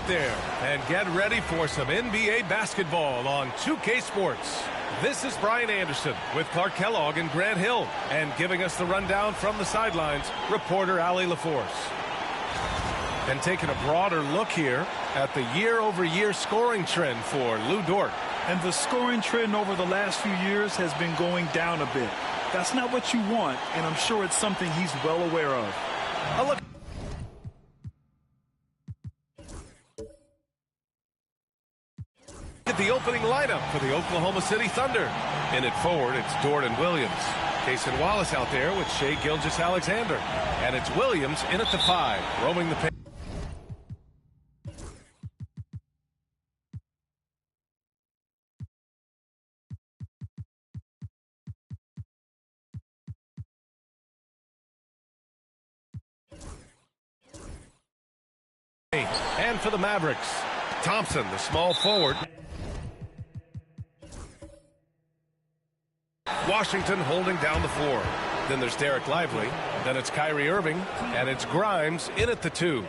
out there and get ready for some NBA basketball on 2K Sports. This is Brian Anderson with Clark Kellogg and Grant Hill, and giving us the rundown from the sidelines, reporter Allie LaForce. And taking a broader look here at the year-over-year scoring trend for Lou Dort. And the scoring trend over the last few years has been going down a bit. That's not what you want, and I'm sure it's something he's well aware of. A look at the opening lineup for the Oklahoma City Thunder. In it forward, it's Dort and Williams. Cason Wallace out there with Shai Gilgeous-Alexander. And it's Williams in at the 5, roaming the paint. And for the Mavericks, Thompson, the small forward. Washington holding down the floor. Then there's Derek Lively. Then it's Kyrie Irving. And it's Grimes in at the 2.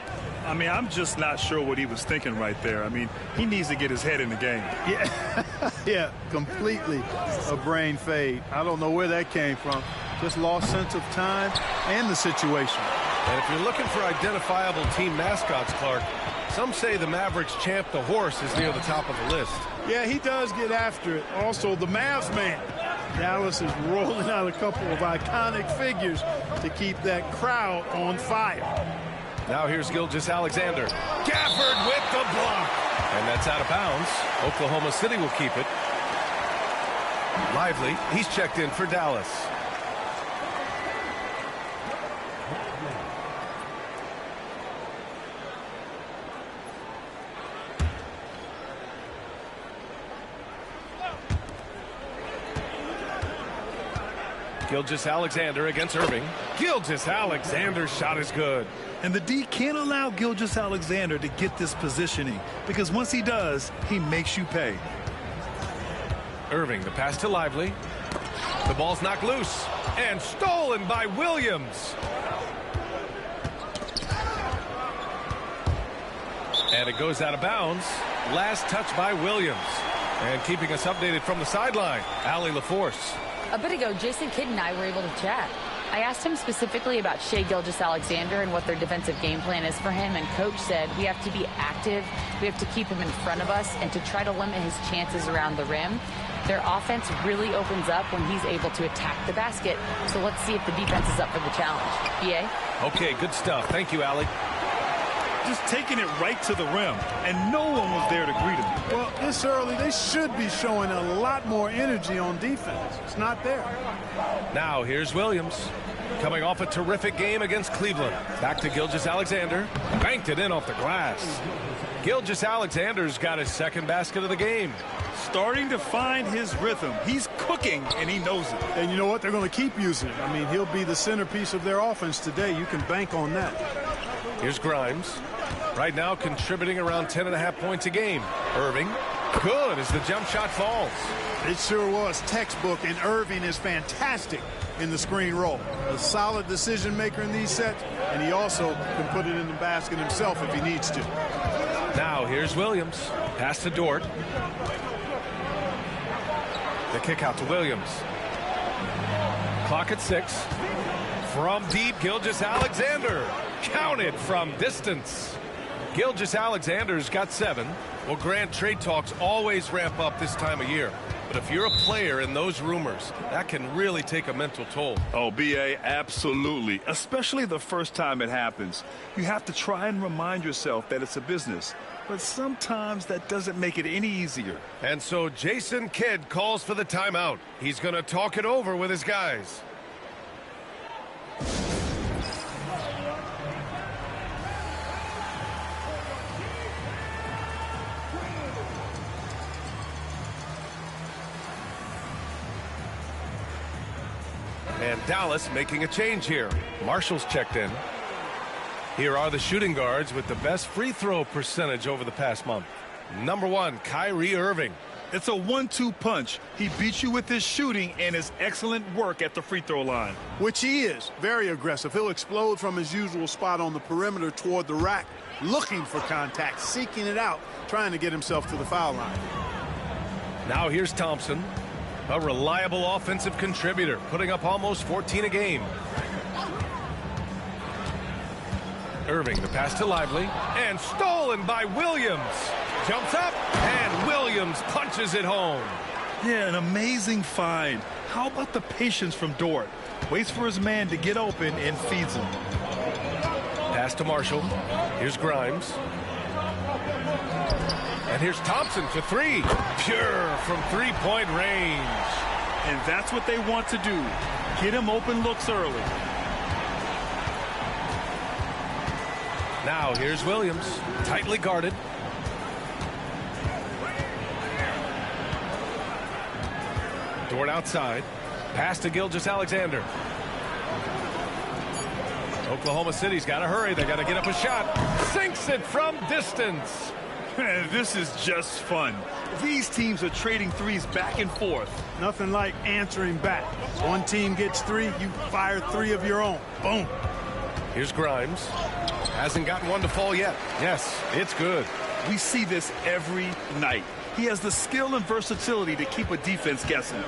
I mean, I'm just not sure what he was thinking right there. I mean, he needs to get his head in the game. Yeah, yeah, completely a brain fade. I don't know where that came from. Just lost sense of time and the situation. And if you're looking for identifiable team mascots, Clark, some say the Mavericks champ, the horse, is near the top of the list. Yeah, he does get after it. Also, the Mavs man. Dallas is rolling out a couple of iconic figures to keep that crowd on fire. Now here's Gilgeous-Alexander. Gafford with the block. And that's out of bounds. Oklahoma City will keep it. Lively, he's checked in for Dallas. Gilgeous-Alexander against Irving. Gilgeous-Alexander's shot is good. And the D can't allow Gilgeous-Alexander to get this positioning, because once he does, he makes you pay. Irving, the pass to Lively. The ball's knocked loose and stolen by Williams. And it goes out of bounds. Last touch by Williams. And keeping us updated from the sideline, Allie LaForce. A bit ago, Jason Kidd and I were able to chat. I asked him specifically about Shai Gilgeous-Alexander and what their defensive game plan is for him, and Coach said we have to be active, we have to keep him in front of us, and to try to limit his chances around the rim. Their offense really opens up when he's able to attack the basket, so let's see if the defense is up for the challenge. BA? Okay, good stuff. Thank you, Allie. Just taking it right to the rim, and no one was there to greet him. Well, this early, they should be showing a lot more energy on defense. It's not there. Now here's Williams, coming off a terrific game against Cleveland. Back to Gilgeous-Alexander. Banked it in off the glass. Gilgeous-Alexander's got his second basket of the game. Starting to find his rhythm. He's cooking, and he knows it. And you know what? They're going to keep using it. I mean, he'll be the centerpiece of their offense today. You can bank on that. Here's Grimes. Right now contributing around 10.5 points a game. Irving, good as the jump shot falls. It sure was textbook, and Irving is fantastic in the screen roll. A solid decision maker in these sets, and he also can put it in the basket himself if he needs to. Now here's Williams. Pass to Dort. The kick out to Williams. Clock at 6. From deep, Gilgeous-Alexander. Counted from distance. Gilgeous-Alexander's got 7. Well, Grant, trade talks always ramp up this time of year. But if you're a player in those rumors, that can really take a mental toll. Oh, BA, absolutely. Especially the first time it happens. You have to try and remind yourself that it's a business. But sometimes that doesn't make it any easier. And so Jason Kidd calls for the timeout. He's going to talk it over with his guys. And Dallas making a change here. Marshall's checked in. Here are the shooting guards with the best free throw percentage over the past month. Number 1, Kyrie Irving. It's a 1-2 punch. He beats you with his shooting and his excellent work at the free throw line. Which he is. Very aggressive. He'll explode from his usual spot on the perimeter toward the rack looking for contact, seeking it out, trying to get himself to the foul line. Now here's Thompson, a reliable offensive contributor, putting up almost 14 a game. Irving, the pass to Lively, and stolen by Williams. Jumps up, and Williams punches it home. Yeah, an amazing find. How about the patience from Dort? Waits for his man to get open and feeds him. Pass to Marshall. Here's Grimes. And here's Thompson for three. Pure from three-point range. And that's what they want to do. Get him open looks early. Now here's Williams, tightly guarded. Dort outside. Pass to Gilgeous-Alexander. Oklahoma City's got to hurry. They got to get up a shot. Sinks it from distance. This is just fun. These teams are trading threes back and forth. Nothing like answering back. One team gets three, you fire three of your own. Boom. Here's Grimes. Hasn't gotten one to fall yet. Yes, it's good. We see this every night. He has the skill and versatility to keep a defense guessing.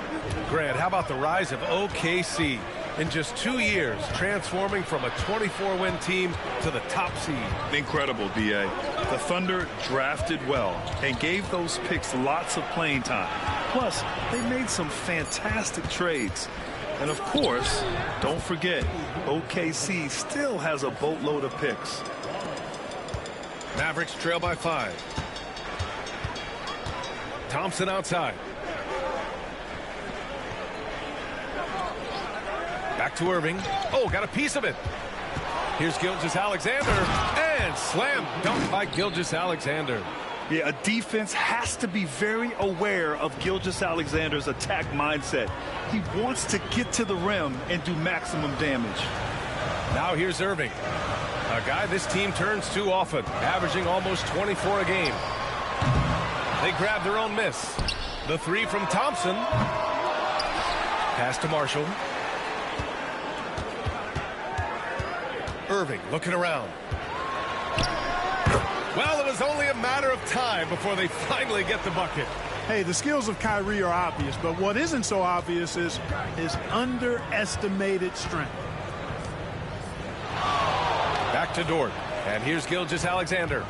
Grant, how about the rise of OKC? In just 2 years, transforming from a 24-win team to the top seed. Incredible, D.A. The Thunder drafted well and gave those picks lots of playing time. Plus, they made some fantastic trades. And of course, don't forget, OKC still has a boatload of picks. Mavericks trail by 5. Thompson outside. Back to Irving. Oh, got a piece of it. Here's Gilgeous-Alexander. And slam dunk by Gilgeous-Alexander. Yeah, a defense has to be very aware of Gilgeous-Alexander's attack mindset. He wants to get to the rim and do maximum damage. Now here's Irving. A guy this team turns to often, averaging almost 24 a game. They grab their own miss. The three from Thompson. Pass to Marshall. Irving looking around. Well, it was only a matter of time before they finally get the bucket. Hey, the skills of Kyrie are obvious, but what isn't so obvious is his underestimated strength. Back to Dort. And here's Gilgeous-Alexander.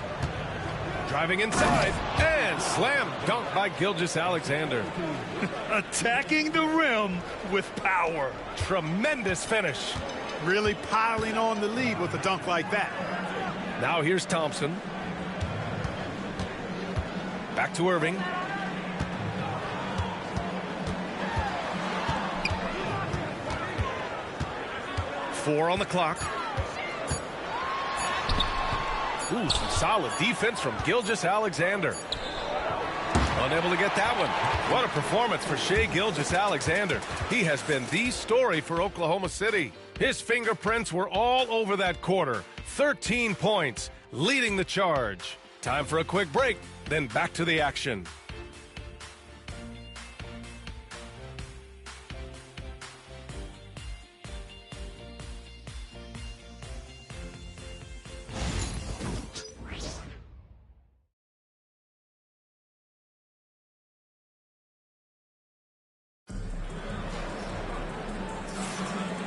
Driving inside. And slam dunk by Gilgeous-Alexander. Attacking the rim with power. Tremendous finish. Really piling on the lead with a dunk like that. Now here's Thompson. Back to Irving. Four on the clock. Ooh, some solid defense from Gilgeous-Alexander. Unable to get that one. What a performance for Shai Gilgeous-Alexander. He has been the story for Oklahoma City. His fingerprints were all over that quarter. 13 points, leading the charge. Time for a quick break, then back to the action.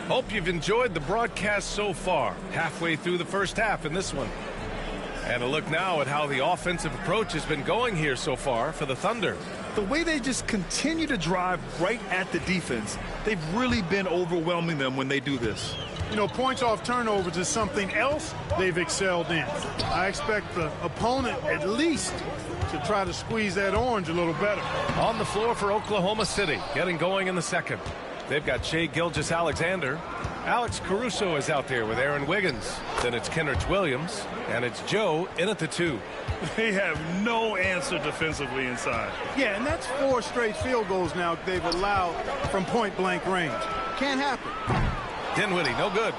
Hope you've enjoyed the broadcast so far. Halfway through the first half in this one. And a look now at how the offensive approach has been going here so far for the Thunder. The way they just continue to drive right at the defense, they've really been overwhelming them when they do this. You know, points off turnovers is something else they've excelled in. I expect the opponent at least to try to squeeze that orange a little better. On the floor for Oklahoma City, getting going in the second. They've got Shai Gilgeous-Alexander. Alex Caruso is out there with Aaron Wiggins. Then it's Kenrich Williams, and it's Joe in at the 2. They have no answer defensively inside. Yeah, and that's 4 straight field goals now they've allowed from point-blank range. Can't happen. Dinwiddie, no good.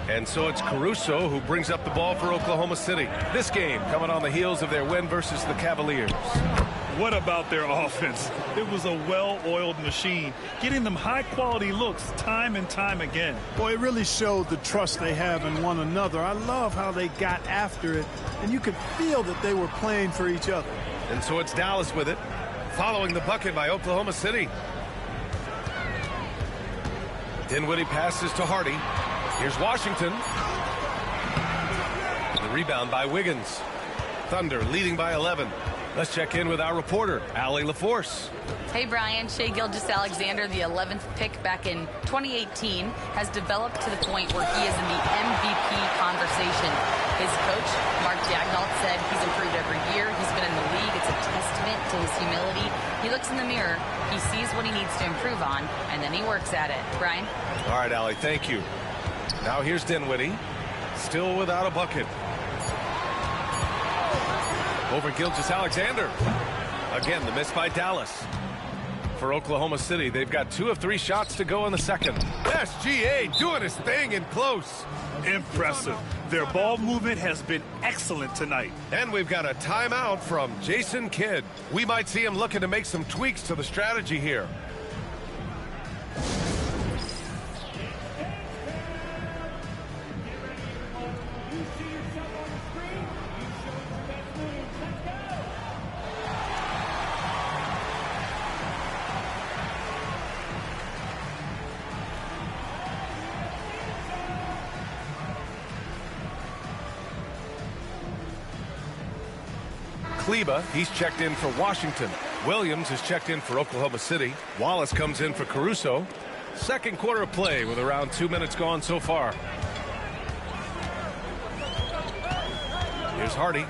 And so it's Caruso who brings up the ball for Oklahoma City. This game coming on the heels of their win versus the Cavaliers. What about their offense? It was a well-oiled machine, getting them high-quality looks time and time again. Boy, it really showed the trust they have in one another. I love how they got after it, and you could feel that they were playing for each other. And so it's Dallas with it, following the bucket by Oklahoma City. Dinwiddie passes to Hardy. Here's Washington. The rebound by Wiggins. Thunder leading by 11. Let's check in with our reporter, Allie LaForce. Hey, Brian. Shai Gilgeous-Alexander, the 11th pick back in 2018, has developed to the point where he is in the MVP conversation. His coach, Mark Daigneault, said he's improved every year. He's been in the league. It's a testament to his humility. He looks in the mirror, he sees what he needs to improve on, and then he works at it. Brian? All right, Allie, thank you. Now here's Dinwiddie, still without a bucket. Over Gilgeous-Alexander. Again, the miss by Dallas. For Oklahoma City, they've got 2 of 3 shots to go in the second. SGA doing his thing in close. Impressive. Their ball movement has been excellent tonight. And we've got a timeout from Jason Kidd. We might see him looking to make some tweaks to the strategy here. Kleba, he's checked in for Washington. Williams is checked in for Oklahoma City. Wallace comes in for Caruso. Second quarter of play with around 2 minutes gone so far. Here's Hardy.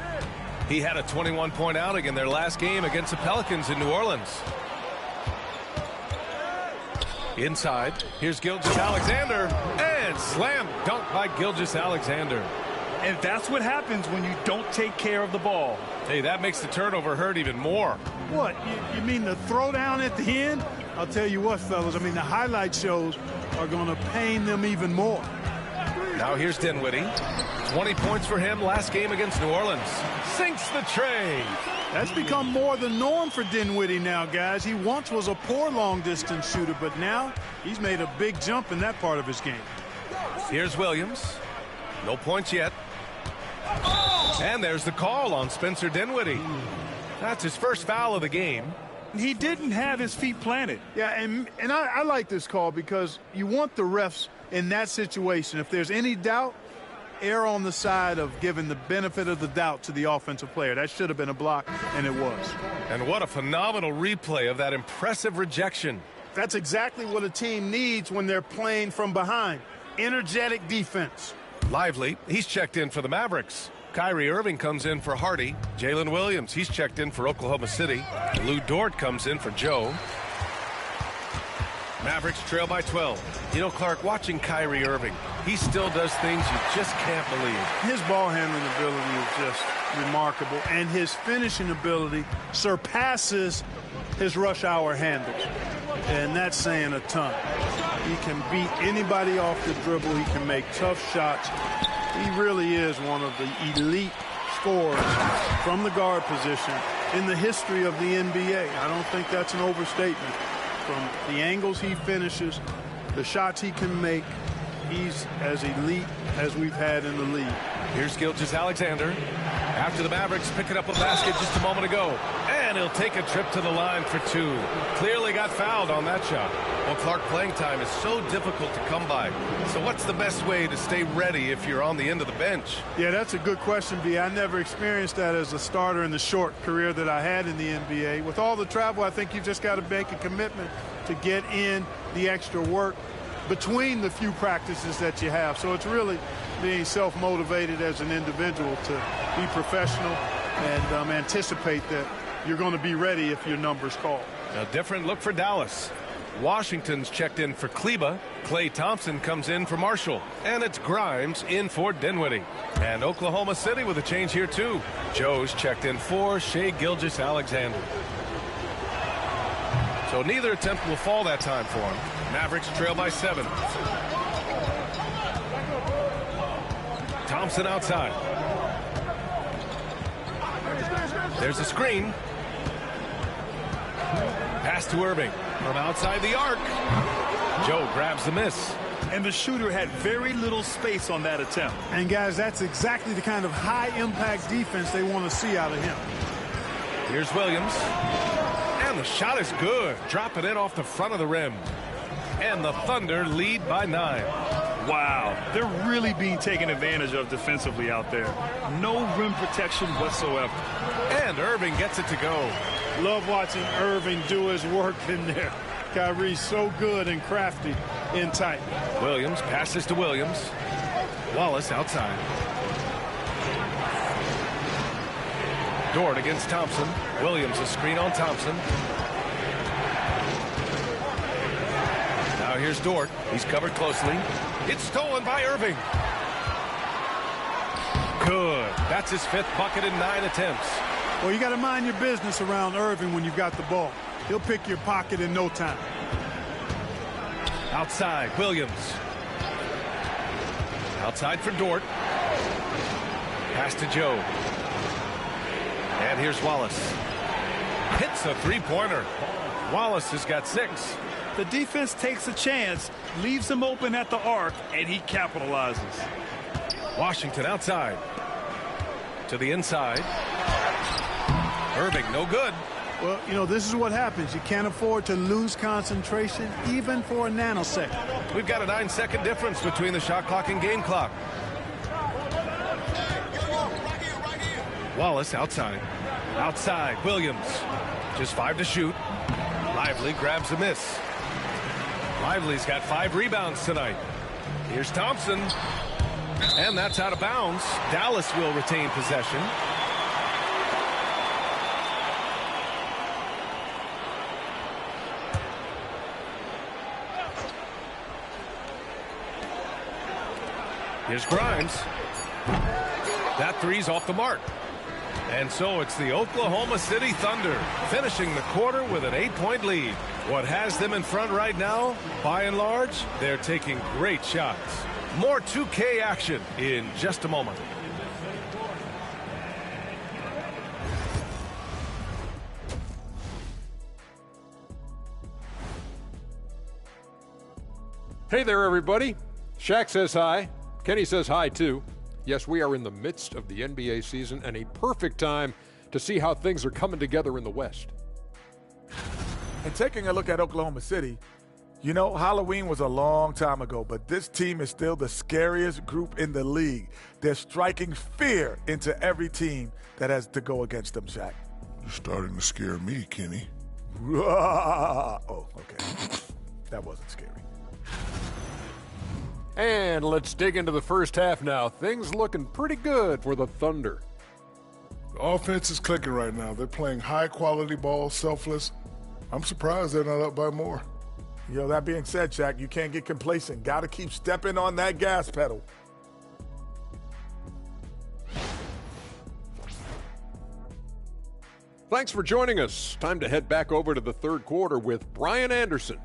He had a 21-point outing in their last game against the Pelicans in New Orleans. Inside, here's Gilgeous-Alexander, and slam dunk by Gilgeous-Alexander. And that's what happens when you don't take care of the ball. Hey, that makes the turnover hurt even more. What, you mean the throwdown at the end? I'll tell you what, fellas, I mean, the highlight shows are going to pain them even more. Now here's Dinwiddie. 20 points for him last game against New Orleans. Sinks the tray. That's become more the norm for Dinwiddie now, guys. He once was a poor long-distance shooter, but now he's made a big jump in that part of his game. Here's Williams. No points yet. And there's the call on Spencer Dinwiddie. That's his first foul of the game. He didn't have his feet planted. Yeah, and I like this call because you want the refs in that situation. If there's any doubt, err on the side of giving the benefit of the doubt to the offensive player. That should have been a block, and it was. And what a phenomenal replay of that impressive rejection. That's exactly what a team needs when they're playing from behind. Energetic defense. Lively, he's checked in for the Mavericks. Kyrie Irving comes in for Hardy. Jalen Williams, he's checked in for Oklahoma City. Lou Dort comes in for Joe. Mavericks trail by 12. You know, Clark, watching Kyrie Irving, he still does things you just can't believe. His ball handling ability is just remarkable, and his finishing ability surpasses his rush hour handles. And that's saying a ton. He can beat anybody off the dribble. He can make tough shots. He really is one of the elite scorers from the guard position in the history of the NBA. I don't think that's an overstatement. From the angles he finishes, the shots he can make, he's as elite as we've had in the league. Here's Gilgeous-Alexander. After the Mavericks picking up a basket just a moment ago. And he'll take a trip to the line for 2. Clearly got fouled on that shot. Well, Clark, playing time is so difficult to come by. So what's the best way to stay ready if you're on the end of the bench? Yeah, that's a good question, B. I never experienced that as a starter in the short career that I had in the NBA. With all the travel, I think you've just got to make a commitment to get in the extra work between the few practices that you have. So it's really being self-motivated as an individual to be professional and anticipate that you're going to be ready if your number's called. A different look for Dallas. Washington's checked in for Kleba. Klay Thompson comes in for Marshall. And it's Grimes in for Dinwiddie. And Oklahoma City with a change here too. Joe's checked in for Shai Gilgeous-Alexander. So neither attempt will fall that time for him. Mavericks trail by 7. Thompson outside. There's a screen. Pass to Irving from outside the arc. Joe grabs the miss. And the shooter had very little space on that attempt. And, guys, that's exactly the kind of high-impact defense they want to see out of him. Here's Williams. And the shot is good. Dropping it off the front of the rim. And the Thunder lead by 9. Wow, they're really being taken advantage of defensively out there. No rim protection whatsoever. And Irving gets it to go. Love watching Irving do his work in there. Kyrie's so good and crafty in tight. Williams passes to Williams. Wallace outside. Dort against Thompson. Williams a screen on Thompson. Now here's Dort. He's covered closely. It's stolen by Irving. Good. That's his 5th bucket in 9 attempts. Well, you got to mind your business around Irving when you've got the ball. He'll pick your pocket in no time. Outside, Williams. Outside for Dort. Pass to Joe. And here's Wallace. Hits a three-pointer. Wallace has got 6. The defense takes a chance, leaves him open at the arc, and he capitalizes. Washington outside. To the inside. Irving, no good. Well, you know, this is what happens. You can't afford to lose concentration, even for a nanosecond. We've got a 9-second difference between the shot clock and game clock. Wallace outside. Outside, Williams. Just 5 to shoot. Lively grabs a miss. Lively's got 5 rebounds tonight. Here's Thompson. And that's out of bounds. Dallas will retain possession. Here's Grimes. That three's off the mark. And so it's the Oklahoma City Thunder finishing the quarter with an 8-point lead. What has them in front right now, by and large, they're taking great shots. More 2K action in just a moment. Hey there, everybody. Shaq says hi. Kenny says hi, too. Yes, we are in the midst of the NBA season and a perfect time to see how things are coming together in the West. And taking a look at Oklahoma City, you know, Halloween was a long time ago, but this team is still the scariest group in the league. They're striking fear into every team that has to go against them, Shaq. You're starting to scare me, Kenny. Oh, okay. That wasn't scary. And let's dig into the first half now. Things looking pretty good for the Thunder. The offense is clicking right now. They're playing high-quality ball, selfless. I'm surprised they're not up by more. You know, that being said, Shaq, you can't get complacent. Got to keep stepping on that gas pedal. Thanks for joining us. Time to head back over to the third quarter with Brian Anderson.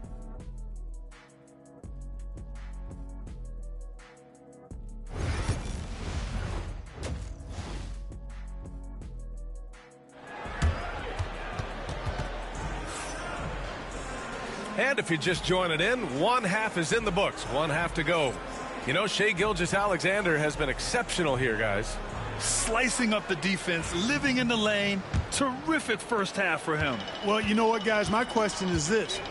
And if you're just joining in, one half is in the books. One half to go. You know, Shai Gilgeous-Alexander has been exceptional here, guys. Slicing up the defense, living in the lane. Terrific first half for him. Well, you know what, guys? My question is this.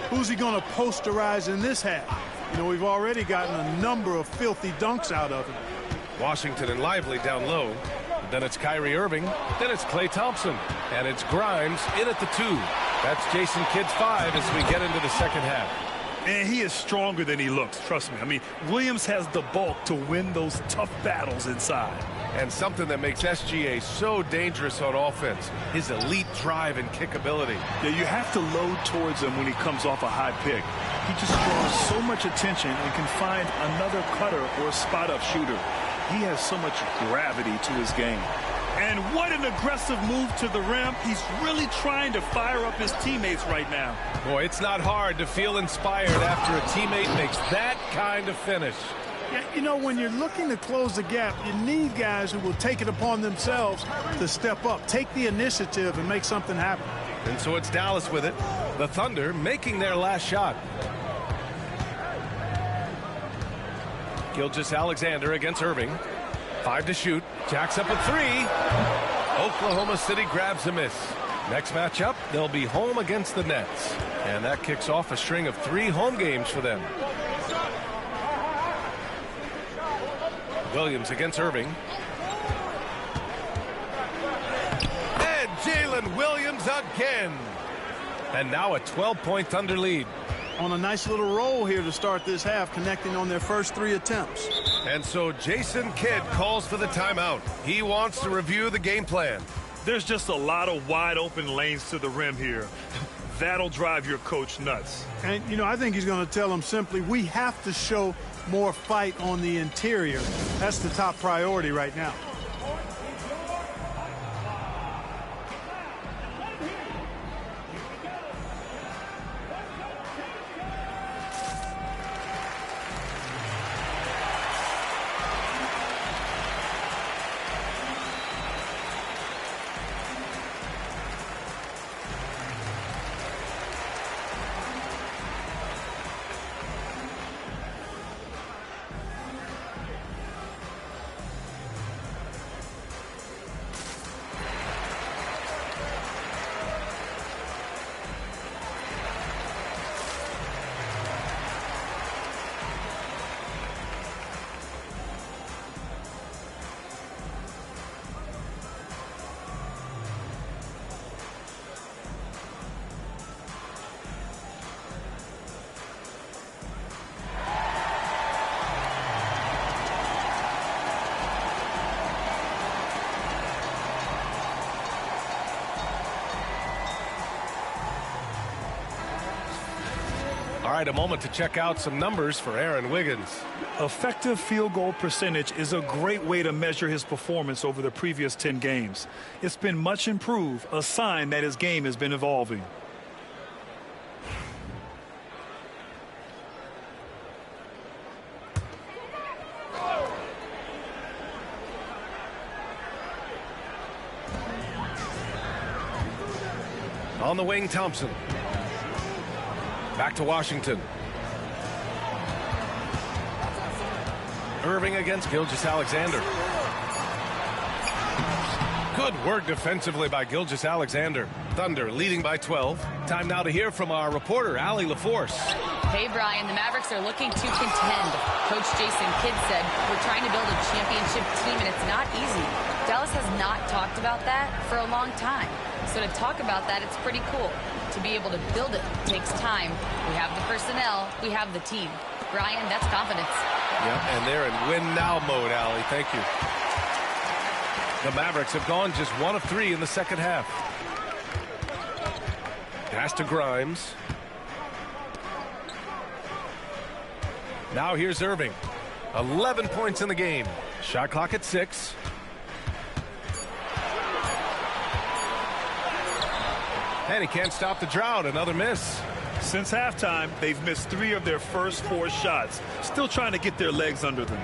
Who's he going to posterize in this half? You know, we've already gotten a number of filthy dunks out of him. Washington and Lively down low. Then it's Kyrie Irving. Then it's Klay Thompson. And it's Grimes in at the 2. That's Jason Kidd's 5 as we get into the second half. And he is stronger than he looks, trust me. I mean, Williams has the bulk to win those tough battles inside. And something that makes SGA so dangerous on offense, his elite drive and kick ability. Yeah, you have to load towards him when he comes off a high pick. He just draws so much attention and can find another cutter or a spot-up shooter. He has so much gravity to his game. And what an aggressive move to the rim. He's really trying to fire up his teammates right now. Boy, it's not hard to feel inspired after a teammate makes that kind of finish. Yeah, you know, when you're looking to close the gap, you need guys who will take it upon themselves to step up, take the initiative and make something happen. And so it's Dallas with it. The Thunder making their last shot. Gilgeous-Alexander against Irving. 5 to shoot. Jacks up a 3. Oklahoma City grabs a miss. Next matchup, they'll be home against the Nets. And that kicks off a string of 3 home games for them. Williams against Irving. And Jalen Williams again. And now a 12-point Thunder lead. On a nice little roll here to start this half, connecting on their first 3 attempts. And so Jason Kidd calls for the timeout. He wants to review the game plan. There's just a lot of wide open lanes to the rim here. That'll drive your coach nuts. And, you know, I think he's going to tell them simply, we have to show more fight on the interior. That's the top priority right now. All right, a moment to check out some numbers for Aaron Wiggins. Effective field goal percentage is a great way to measure his performance over the previous 10 games. It's been much improved, a sign that his game has been evolving. On the wing, Thompson. Back to Washington. Irving against Gilgeous-Alexander. Good work defensively by Gilgeous-Alexander. Thunder leading by 12. Time now to hear from our reporter, Allie LaForce. Hey, Brian, the Mavericks are looking to contend. Coach Jason Kidd said, we're trying to build a championship team, and it's not easy. Dallas has not talked about that for a long time. So to talk about that, it's pretty cool. To be able to build it takes time. We have the personnel. We have the team. Brian, that's confidence. Yep, and they're in win-now mode, Allie. Thank you. The Mavericks have gone just 1 of 3 in the second half. Pass to Grimes. Now here's Irving. 11 points in the game. Shot clock at 6. And he can't stop the drought. Another miss. Since halftime, they've missed 3 of their first 4 shots. Still trying to get their legs under them.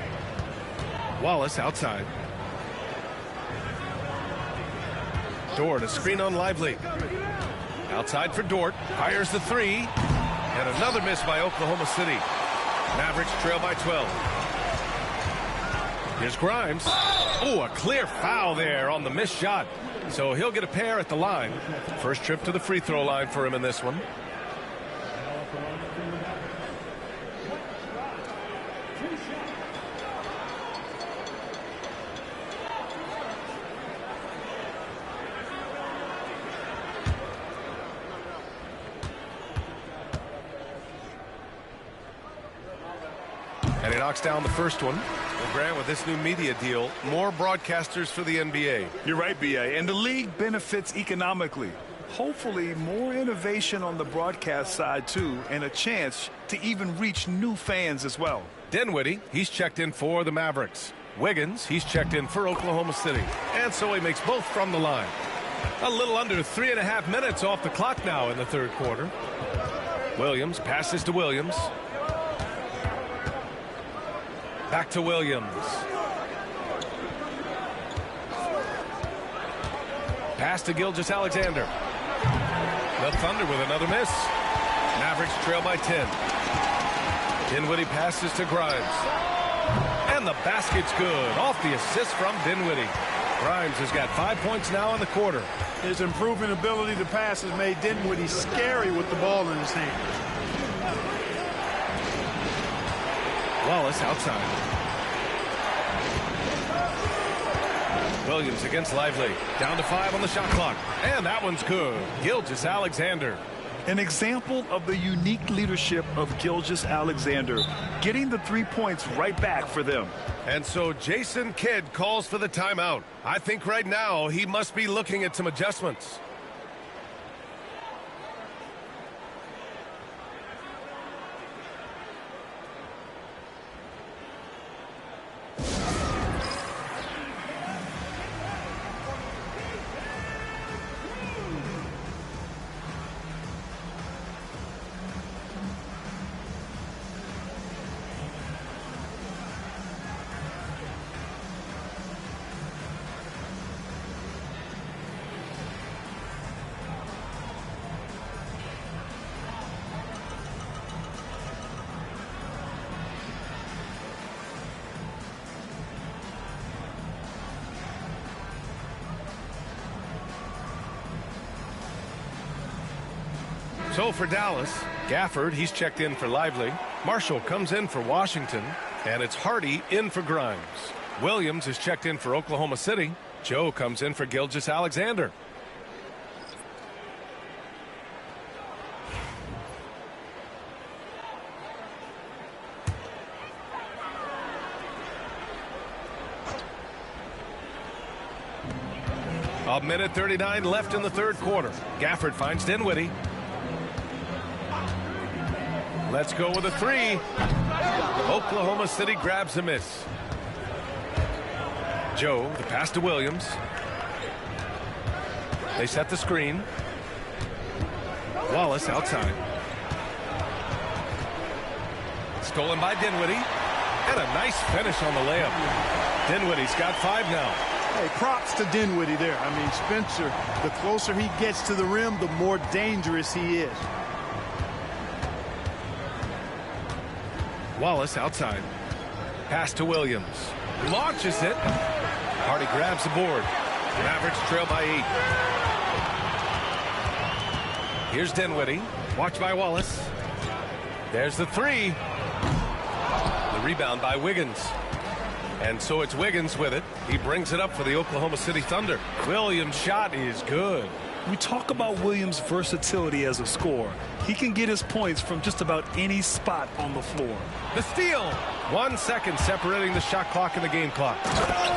Wallace outside. Dort, a screen on Lively. Outside for Dort. Fires the 3. And another miss by Oklahoma City. Mavericks trail by 12. Here's Grimes. Oh, a clear foul there on the missed shot. So he'll get a pair at the line. First trip to the free throw line for him in this one. And he knocks down the first one. Well, Grant, with this new media deal, more broadcasters for the NBA. You're right, B.A. And the league benefits economically. Hopefully, more innovation on the broadcast side, too, and a chance to even reach new fans as well. Dinwiddie, he's checked in for the Mavericks. Wiggins, he's checked in for Oklahoma City. And so he makes both from the line. A little under 3.5 minutes off the clock now in the third quarter. Williams passes to Williams. Back to Williams. Pass to Gilgeous-Alexander. The Thunder with another miss. Mavericks trail by 10. Dinwiddie passes to Grimes. And the basket's good. Off the assist from Dinwiddie. Grimes has got 5 points now in the quarter. His improving ability to pass has made Dinwiddie scary with the ball in his hand. Wallace outside. Williams against Lively. Down to 5 on the shot clock. And that one's good. Gilgeous-Alexander. An example of the unique leadership of Gilgeous-Alexander, getting the 3 points right back for them. And so Jason Kidd calls for the timeout. I think right now he must be looking at some adjustments. So for Dallas, Gafford, he's checked in for Lively. Marshall comes in for Washington. And it's Hardy in for Grimes. Williams is checked in for Oklahoma City. Joe comes in for Gilgeous-Alexander. A minute 39 left in the third quarter. Gafford finds Dinwiddie. Let's go with a three. Oklahoma City grabs a miss. Joe, the pass to Williams. They set the screen. Wallace outside. Stolen by Dinwiddie. And a nice finish on the layup. Dinwiddie's got 5 now. Hey, props to Dinwiddie there. I mean, Spencer, the closer he gets to the rim, the more dangerous he is. Wallace outside. Pass to Williams. Launches it. Hardy grabs the board. Mavericks trail by 8. Here's Dinwiddie. Watched by Wallace. There's the three. The rebound by Wiggins. And so it's Wiggins with it. He brings it up for the Oklahoma City Thunder. Williams' shot is good. We talk about Williams' versatility as a scorer. He can get his points from just about any spot on the floor. The steal. 1 second separating the shot clock and the game clock.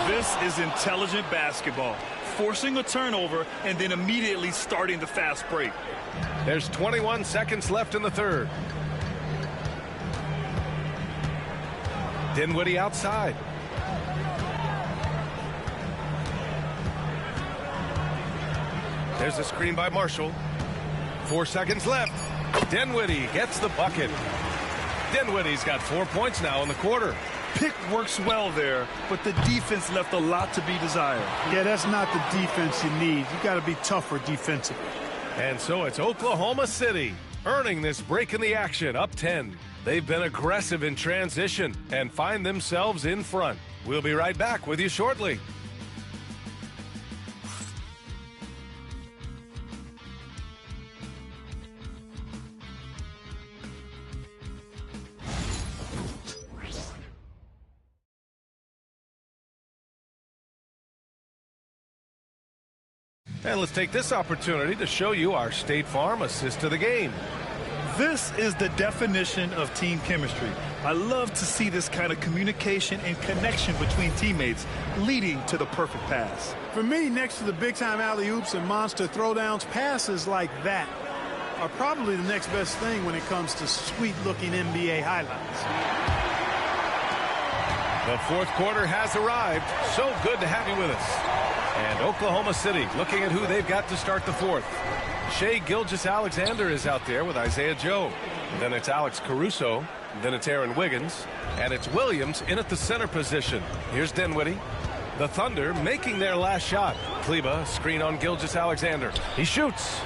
This is intelligent basketball. Forcing a turnover and then immediately starting the fast break. There's 21 seconds left in the third. Dinwiddie outside. There's a screen by Marshall. 4 seconds left. Dinwiddie gets the bucket. Dinwiddie's got 4 points now in the quarter. Pick works well there, but the defense left a lot to be desired. Yeah, that's not the defense you need. You got to be tougher defensively. And so it's Oklahoma City earning this break in the action, up 10. They've been aggressive in transition and find themselves in front. We'll be right back with you shortly. And let's take this opportunity to show you our State Farm assist to the game. This is the definition of team chemistry. I love to see this kind of communication and connection between teammates leading to the perfect pass. For me, next to the big-time alley-oops and monster throwdowns, passes like that are probably the next best thing when it comes to sweet-looking NBA highlights. The fourth quarter has arrived. So good to have you with us. And Oklahoma City looking at who they've got to start the fourth. Shai Gilgeous-Alexander is out there with Isaiah Joe. Then it's Alex Caruso. Then it's Aaron Wiggins. And it's Williams in at the center position. Here's Dinwiddie. The Thunder making their last shot. Kleba, screen on Gilgeous-Alexander. He shoots.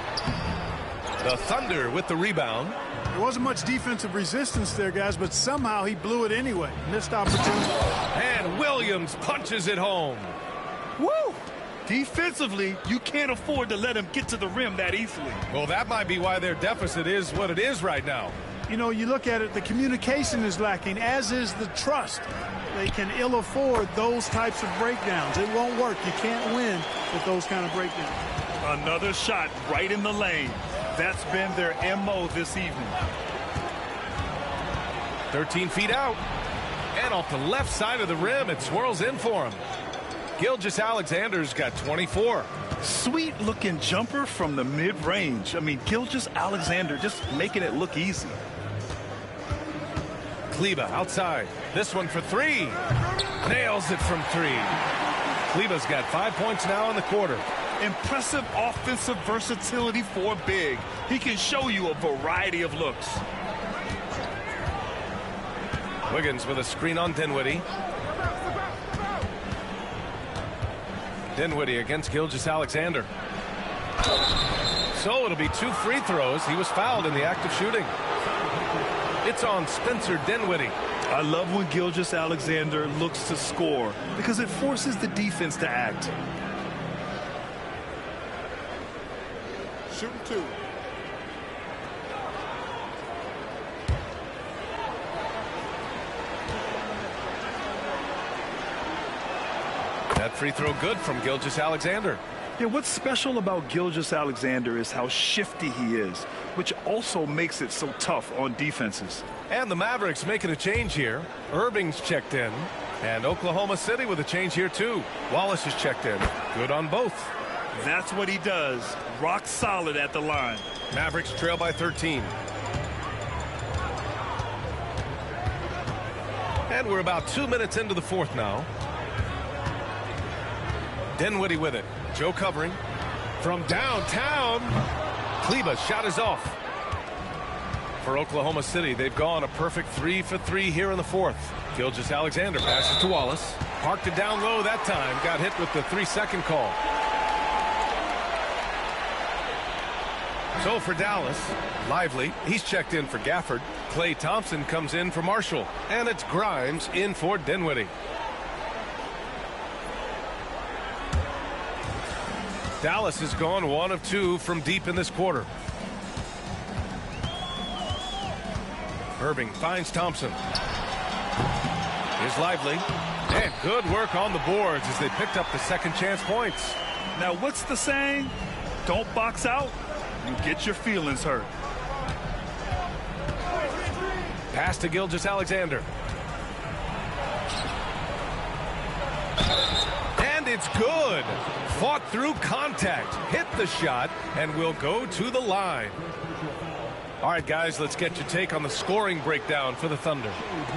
The Thunder with the rebound. There wasn't much defensive resistance there, guys, but somehow he blew it anyway. Missed opportunity. And Williams punches it home. Woo! Defensively, you can't afford to let him get to the rim that easily. Well, that might be why their deficit is what it is right now. You know, you look at it, the communication is lacking, as is the trust. They can ill afford those types of breakdowns. It won't work. You can't win with those kind of breakdowns. Another shot right in the lane. That's been their MO this evening. 13 feet out. And off the left side of the rim, it swirls in for him. Gilgeous-Alexander's got 24. Sweet-looking jumper from the mid-range. I mean, Gilgeous-Alexander just making it look easy. Kleber outside. This one for three. Nails it from three. Kleber's got 5 points now in the quarter. Impressive offensive versatility for big. He can show you a variety of looks. Wiggins with a screen on Dinwiddie. Dinwiddie against Gilgeous-Alexander. So it'll be 2 free throws. He was fouled in the act of shooting. It's on Spencer Dinwiddie. I love when Gilgeous-Alexander looks to score because it forces the defense to act. Shooting 2. That free throw good from Gilgeous-Alexander. Yeah, what's special about Gilgeous-Alexander is how shifty he is, which also makes it so tough on defenses. And the Mavericks making a change here. Irving's checked in. And Oklahoma City with a change here too. Wallace is checked in. Good on both. That's what he does. Rock solid at the line. Mavericks trail by 13. And we're about 2 minutes into the fourth now. Dinwiddie with it. Joe covering. From downtown. Kleber's shot is off. For Oklahoma City, they've gone a perfect 3 for 3 here in the fourth. Gilgeous-Alexander passes to Wallace. Parked it down low that time. Got hit with the 3-second call. So for Dallas, Lively, he's checked in for Gafford. Klay Thompson comes in for Marshall. And it's Grimes in for Dinwiddie. Dallas has gone 1 of 2 from deep in this quarter. Irving finds Thompson. Here's Lively. And good work on the boards as they picked up the second chance points. Now, what's the saying? Don't box out, you get your feelings hurt. Pass to Gilgeous-Alexander. And it's good. Fought through contact, hit the shot, and will go to the line. All right, guys, let's get your take on the scoring breakdown for the Thunder.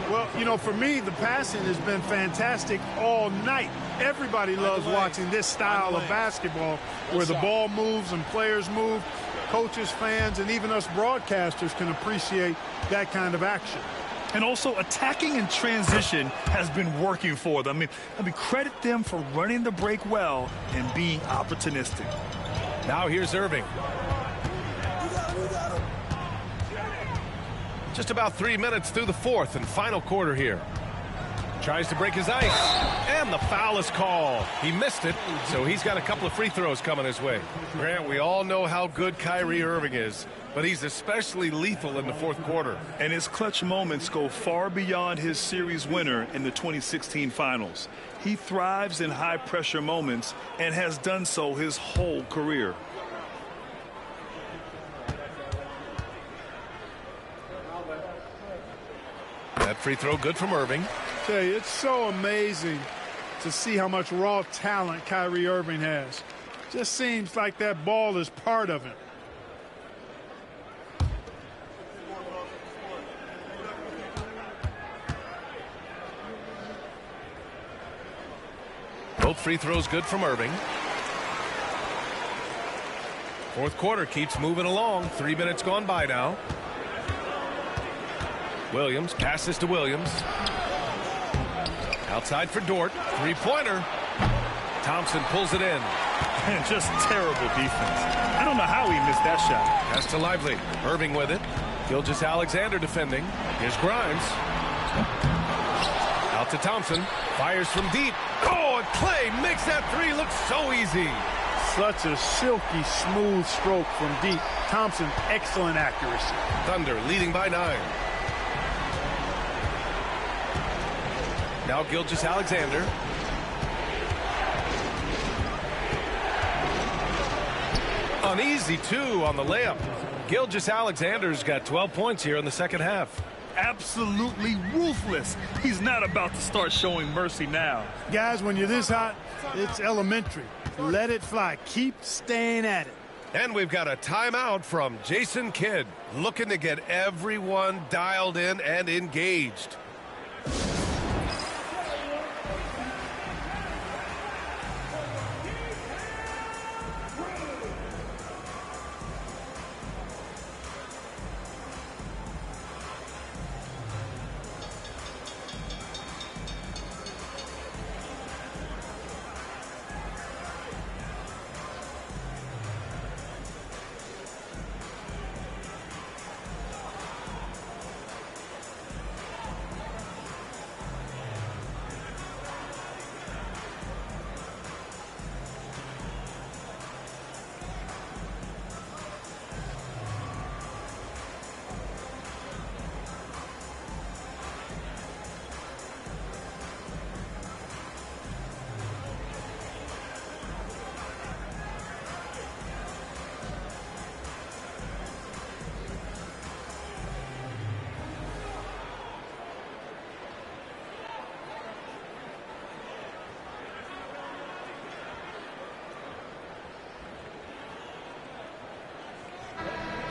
Well, you know, for me, the passing has been fantastic all night. Everybody loves watching this style of basketball where the ball moves and players move. Coaches, fans, and even us broadcasters can appreciate that kind of action. And also attacking in transition has been working for them. I mean, credit them for running the break well and being opportunistic. Now here's Irving. Just about 3 minutes through the fourth and final quarter here. Tries to break his ice. And the foul is called. He missed it, so he's got a couple of free throws coming his way. Grant, we all know how good Kyrie Irving is, but he's especially lethal in the fourth quarter. And his clutch moments go far beyond his series winner in the 2016 finals. He thrives in high-pressure moments and has done so his whole career. That free throw good from Irving. I tell you, it's so amazing to see how much raw talent Kyrie Irving has. Just seems like that ball is part of him. Both free throws good from Irving. Fourth quarter keeps moving along. 3 minutes gone by now. Williams passes to Williams. Outside for Dort. Three-pointer. Thompson pulls it in. And just terrible defense. I don't know how he miss that shot. Pass to Lively. Irving with it. Gilgeous-Alexander defending. Here's Grimes. Out to Thompson. Fires from deep. Oh, and Clay makes that three look so easy. Such a silky, smooth stroke from deep. Thompson, excellent accuracy. Thunder leading by 9. Now Gilgeous-Alexander. An easy 2 on the layup. Gilgeous-Alexander's got 12 points here in the second half. Absolutely ruthless. He's not about to start showing mercy now. Guys, when you're this hot, it's elementary. Let it fly. Keep staying at it. And we've got a timeout from Jason Kidd, looking to get everyone dialed in and engaged.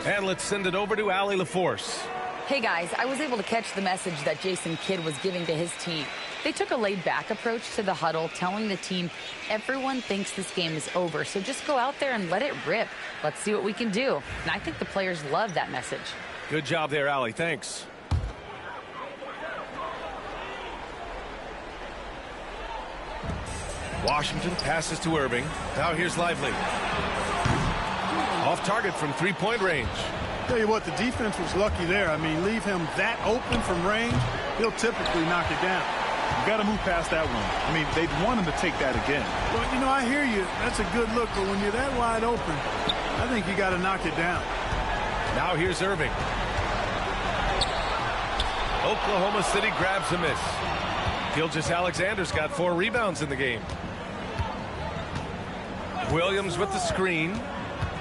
And let's send it over to Allie LaForce. Hey guys, I was able to catch the message that Jason Kidd was giving to his team. They took a laid-back approach to the huddle, telling the team everyone thinks this game is over, so just go out there and let it rip. Let's see what we can do. And I think the players love that message. Good job there, Allie. Thanks. Washington passes to Irving. Now here's Lively. Off target from three-point range. Tell you what, the defense was lucky there. I mean, leave him that open from range, he'll typically knock it down. You got to move past that one. I mean, they'd want him to take that again. Well, you know, I hear you. That's a good look, but when you're that wide open, I think you got to knock it down. Now here's Irving. Oklahoma City grabs a miss. Gilgeous-Alexander's got 4 rebounds in the game. Williams with the screen.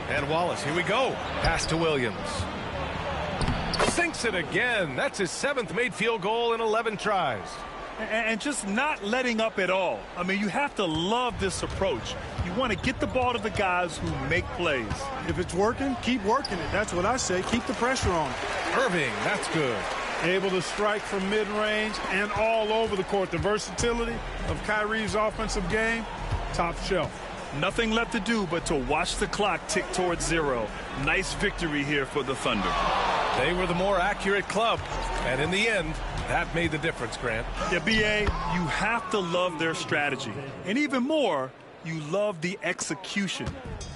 And Wallace, here we go. Pass to Williams. Sinks it again. That's his 7th made field goal in 11 tries. And just not letting up at all. I mean, you have to love this approach. You want to get the ball to the guys who make plays. If it's working, keep working it. That's what I say. Keep the pressure on it. Irving, that's good. Able to strike from mid-range and all over the court. The versatility of Kyrie's offensive game, top shelf. Nothing left to do but to watch the clock tick towards 0. Nice victory here for the Thunder. They were the more accurate club, and in the end, that made the difference, Grant. Yeah, B.A., you have to love their strategy. And even more, you love the execution.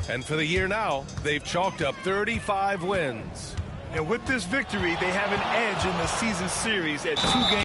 And for the year now, they've chalked up 35 wins. And with this victory, they have an edge in the season series at 2 games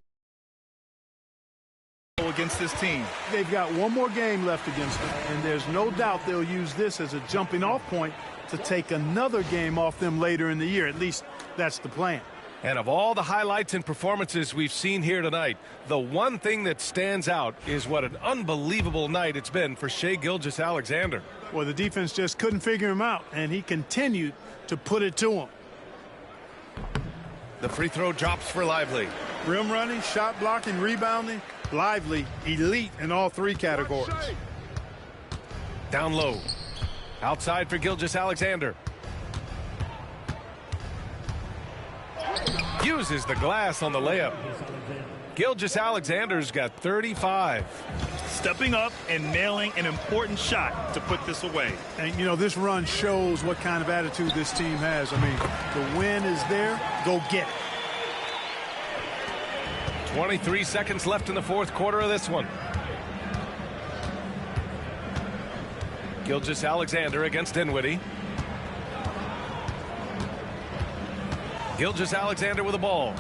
against this team. They've got one more game left against them, and there's no doubt they'll use this as a jumping off point to take another game off them later in the year. At least that's the plan. And of all the highlights and performances we've seen here tonight, the one thing that stands out is what an unbelievable night it's been for Shai Gilgeous-Alexander. Well, the defense just couldn't figure him out, and he continued to put it to him. The free throw drops for Lively. Rim running, shot blocking, rebounding. Lively, elite in all 3 categories. Down low. Outside for Gilgeous-Alexander. Uses the glass on the layup. Gilgeous-Alexander's got 35. Stepping up and nailing an important shot to put this away. And, you know, this run shows what kind of attitude this team has. I mean, the win is there. Go get it. 23 seconds left in the 4th quarter of this one. Gilgeous-Alexander against Dinwiddie. Gilgeous-Alexander with the ball.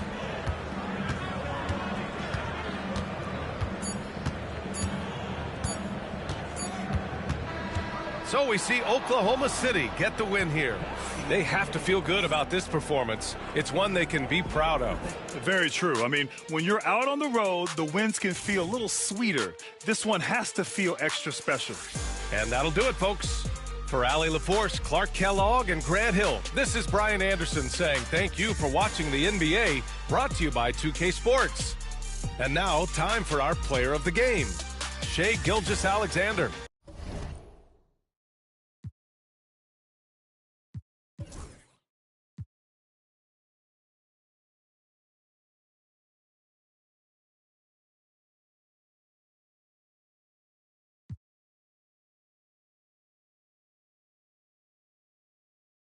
So we see Oklahoma City get the win here. They have to feel good about this performance. It's one they can be proud of. Very true. I mean, when you're out on the road, the wins can feel a little sweeter. This one has to feel extra special. And that'll do it, folks. For Allie LaForce, Clark Kellogg, and Grant Hill, this is Brian Anderson saying thank you for watching the NBA, brought to you by 2K Sports. And now, time for our player of the game, Shai Gilgeous-Alexander.